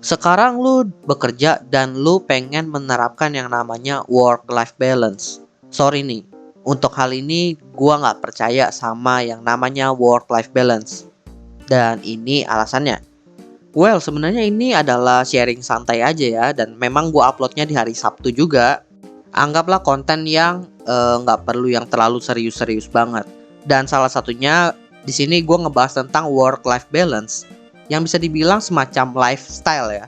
Sekarang lu bekerja dan lu pengen menerapkan yang namanya work-life balance. Sorry nih, untuk hal ini gua nggak percaya sama yang namanya work-life balance. Dan ini alasannya. Well, sebenarnya ini adalah sharing santai aja ya, dan memang gua uploadnya di hari Sabtu juga. Anggaplah konten yang nggak perlu yang terlalu serius-serius banget. Dan salah satunya di sini gua ngebahas tentang work-life balance yang bisa dibilang semacam lifestyle ya.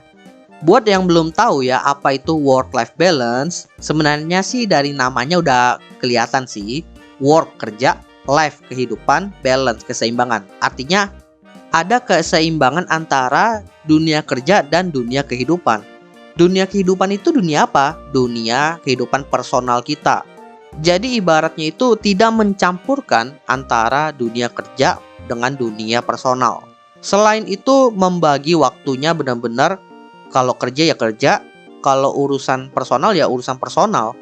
Buat yang belum tahu ya apa itu work-life balance, sebenarnya sih dari namanya udah kelihatan sih. Work kerja, life kehidupan, balance keseimbangan. Artinya ada keseimbangan antara dunia kerja dan dunia kehidupan. Dunia kehidupan itu dunia apa? Dunia kehidupan personal kita. Jadi ibaratnya itu tidak mencampurkan antara dunia kerja dengan dunia personal. Selain itu membagi waktunya benar-benar, kalau kerja ya kerja, kalau urusan personal ya urusan personal.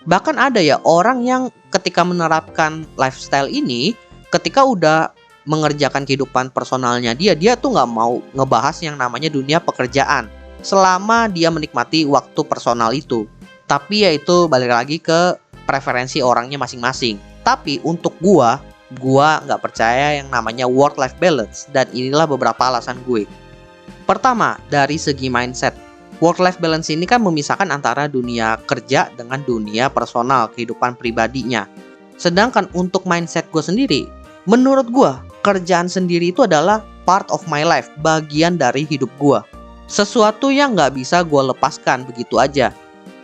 Bahkan ada ya orang yang ketika menerapkan lifestyle ini, ketika udah mengerjakan kehidupan personalnya dia tuh nggak mau ngebahas yang namanya dunia pekerjaan selama dia menikmati waktu personal itu. Tapi ya itu balik lagi ke preferensi orangnya masing-masing. Tapi untuk gua nggak percaya yang namanya work-life balance, dan inilah beberapa alasan gue. Pertama, dari segi mindset. Work-life balance ini kan memisahkan antara dunia kerja dengan dunia personal, kehidupan pribadinya. Sedangkan untuk mindset gue sendiri, menurut gue, kerjaan sendiri itu adalah part of my life, bagian dari hidup gue. Sesuatu yang nggak bisa gue lepaskan begitu aja.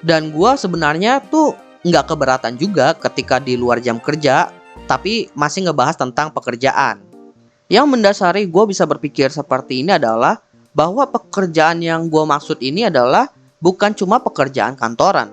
Dan gue sebenarnya tuh nggak keberatan juga ketika di luar jam kerja, tapi masih ngebahas tentang pekerjaan. Yang mendasari gue bisa berpikir seperti ini adalah bahwa pekerjaan yang gue maksud ini adalah bukan cuma pekerjaan kantoran.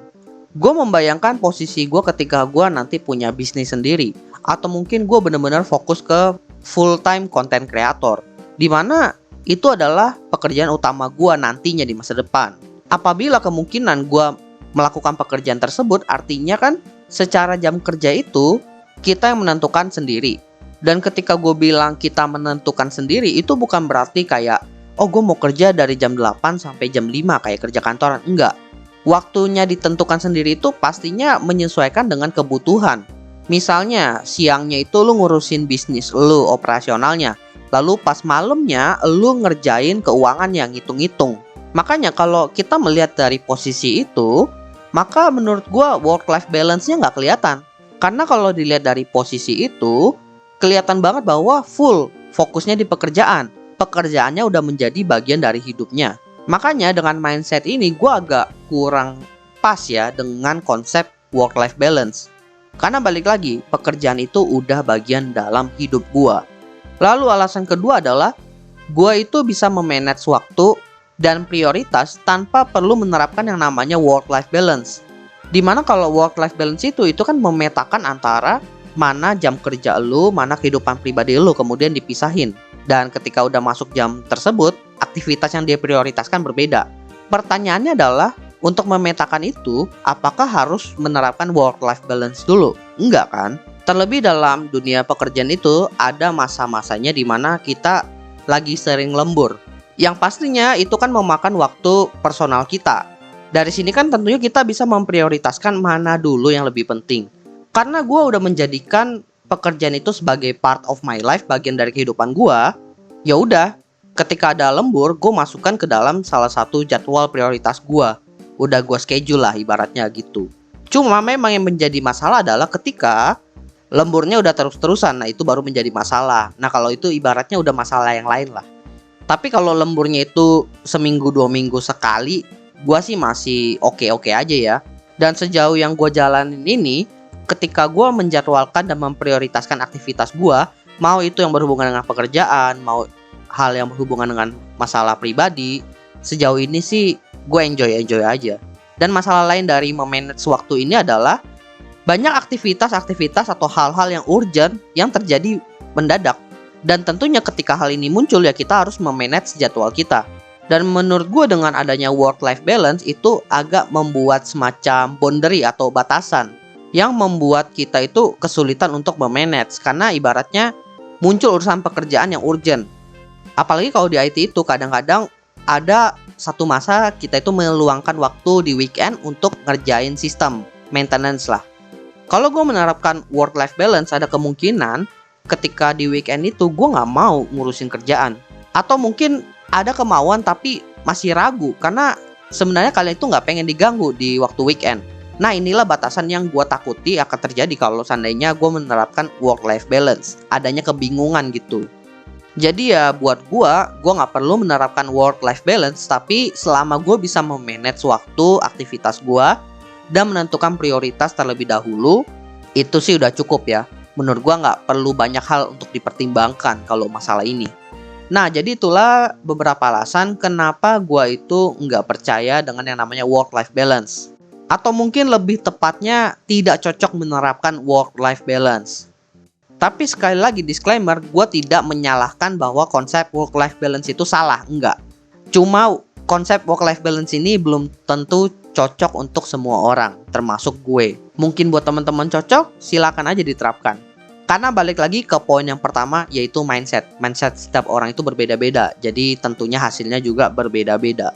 Gue membayangkan posisi gue ketika gue nanti punya bisnis sendiri, atau mungkin gue benar-benar fokus ke full time content creator, dimana itu adalah pekerjaan utama gue nantinya di masa depan. Apabila kemungkinan gue melakukan pekerjaan tersebut, artinya kan secara jam kerja itu kita yang menentukan sendiri. Dan ketika gue bilang kita menentukan sendiri, itu bukan berarti kayak oh gue mau kerja dari jam 8 sampai jam 5 kayak kerja kantoran. Enggak. Waktunya ditentukan sendiri itu pastinya menyesuaikan dengan kebutuhan. Misalnya siangnya itu lu ngurusin bisnis lu, operasionalnya. Lalu pas malamnya lu ngerjain keuangan yang ngitung-ngitung. Makanya kalau kita melihat dari posisi itu, maka menurut gua work-life balance-nya nggak kelihatan. Karena kalau dilihat dari posisi itu, kelihatan banget bahwa full fokusnya di pekerjaan. Pekerjaannya udah menjadi bagian dari hidupnya. Makanya dengan mindset ini gua agak kurang pas ya dengan konsep work-life balance. Karena balik lagi, pekerjaan itu udah bagian dalam hidup gua. Lalu alasan kedua adalah gua itu bisa memanage waktu dan prioritas tanpa perlu menerapkan yang namanya work-life balance. Dimana kalau work-life balance itu kan memetakan antara mana jam kerja lu, mana kehidupan pribadi lu, kemudian dipisahin. Dan ketika udah masuk jam tersebut, aktivitas yang dia prioritaskan berbeda. Pertanyaannya adalah, untuk memetakan itu, apakah harus menerapkan work-life balance dulu? Enggak kan? Terlebih dalam dunia pekerjaan itu, ada masa-masanya di mana kita lagi sering lembur. Yang pastinya itu kan memakan waktu personal kita. Dari sini kan tentunya kita bisa memprioritaskan mana dulu yang lebih penting. Karena gue udah menjadikan pekerjaan itu sebagai part of my life, bagian dari kehidupan gue. Ya udah, ketika ada lembur, gue masukkan ke dalam salah satu jadwal prioritas gue. Udah gue schedule lah ibaratnya gitu. Cuma memang yang menjadi masalah adalah ketika lemburnya udah terus-terusan, nah itu baru menjadi masalah. Nah kalau itu ibaratnya udah masalah yang lain lah. Tapi kalau lemburnya itu seminggu 2 minggu sekali, gue sih masih oke-oke aja ya. Dan sejauh yang gue jalanin ini, ketika gue menjadwalkan dan memprioritaskan aktivitas gue, mau itu yang berhubungan dengan pekerjaan, mau hal yang berhubungan dengan masalah pribadi, sejauh ini sih gue enjoy aja. Dan masalah lain dari memanage waktu ini adalah banyak aktivitas atau hal-hal yang urgent yang terjadi mendadak. Dan tentunya ketika hal ini muncul ya kita harus memanage jadwal kita. Dan menurut gue dengan adanya work-life balance itu agak membuat semacam boundary atau batasan yang membuat kita itu kesulitan untuk memanage. Karena ibaratnya muncul urusan pekerjaan yang urgent. Apalagi kalau di IT itu kadang-kadang ada satu masa kita itu meluangkan waktu di weekend untuk ngerjain sistem maintenance lah. Kalau gue menerapkan work-life balance, ada kemungkinan ketika di weekend itu gue nggak mau ngurusin kerjaan. Atau mungkin ada kemauan tapi masih ragu karena sebenarnya kalian itu nggak pengen diganggu di waktu weekend. Nah, inilah batasan yang gue takuti akan terjadi kalau seandainya gue menerapkan work-life balance. Adanya kebingungan gitu. Jadi ya buat gue nggak perlu menerapkan work-life balance, tapi selama gue bisa memanage waktu, aktivitas gue, dan menentukan prioritas terlebih dahulu, itu sih udah cukup ya. Menurut gue nggak perlu banyak hal untuk dipertimbangkan kalau masalah ini. Nah, jadi itulah beberapa alasan kenapa gue itu nggak percaya dengan yang namanya work-life balance. Atau mungkin lebih tepatnya tidak cocok menerapkan work-life balance. Tapi sekali lagi disclaimer, gue tidak menyalahkan bahwa konsep work-life balance itu salah, enggak. Cuma konsep work-life balance ini belum tentu cocok untuk semua orang, termasuk gue. Mungkin buat teman-teman cocok, silakan aja diterapkan. Karena balik lagi ke poin yang pertama, yaitu mindset. Mindset setiap orang itu berbeda-beda, jadi tentunya hasilnya juga berbeda-beda.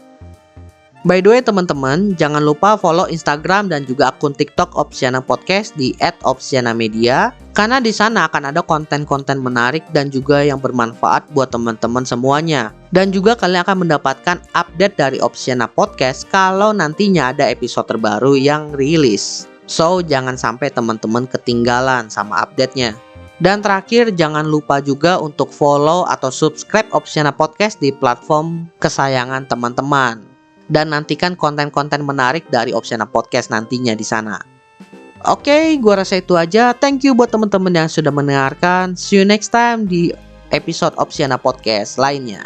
By the way teman-teman, jangan lupa follow Instagram dan juga akun TikTok Opsiana Podcast di @opsianamedia, karena di sana akan ada konten-konten menarik dan juga yang bermanfaat buat teman-teman semuanya. Dan juga kalian akan mendapatkan update dari Opsiana Podcast kalau nantinya ada episode terbaru yang rilis. So, jangan sampai teman-teman ketinggalan sama update-nya. Dan terakhir, jangan lupa juga untuk follow atau subscribe Opsiana Podcast di platform kesayangan teman-teman. Dan nantikan konten-konten menarik dari Opsiana Podcast nantinya di sana. Oke, gua rasa itu aja. Thank you buat teman-teman yang sudah mendengarkan. See you next time di episode Opsiana Podcast lainnya.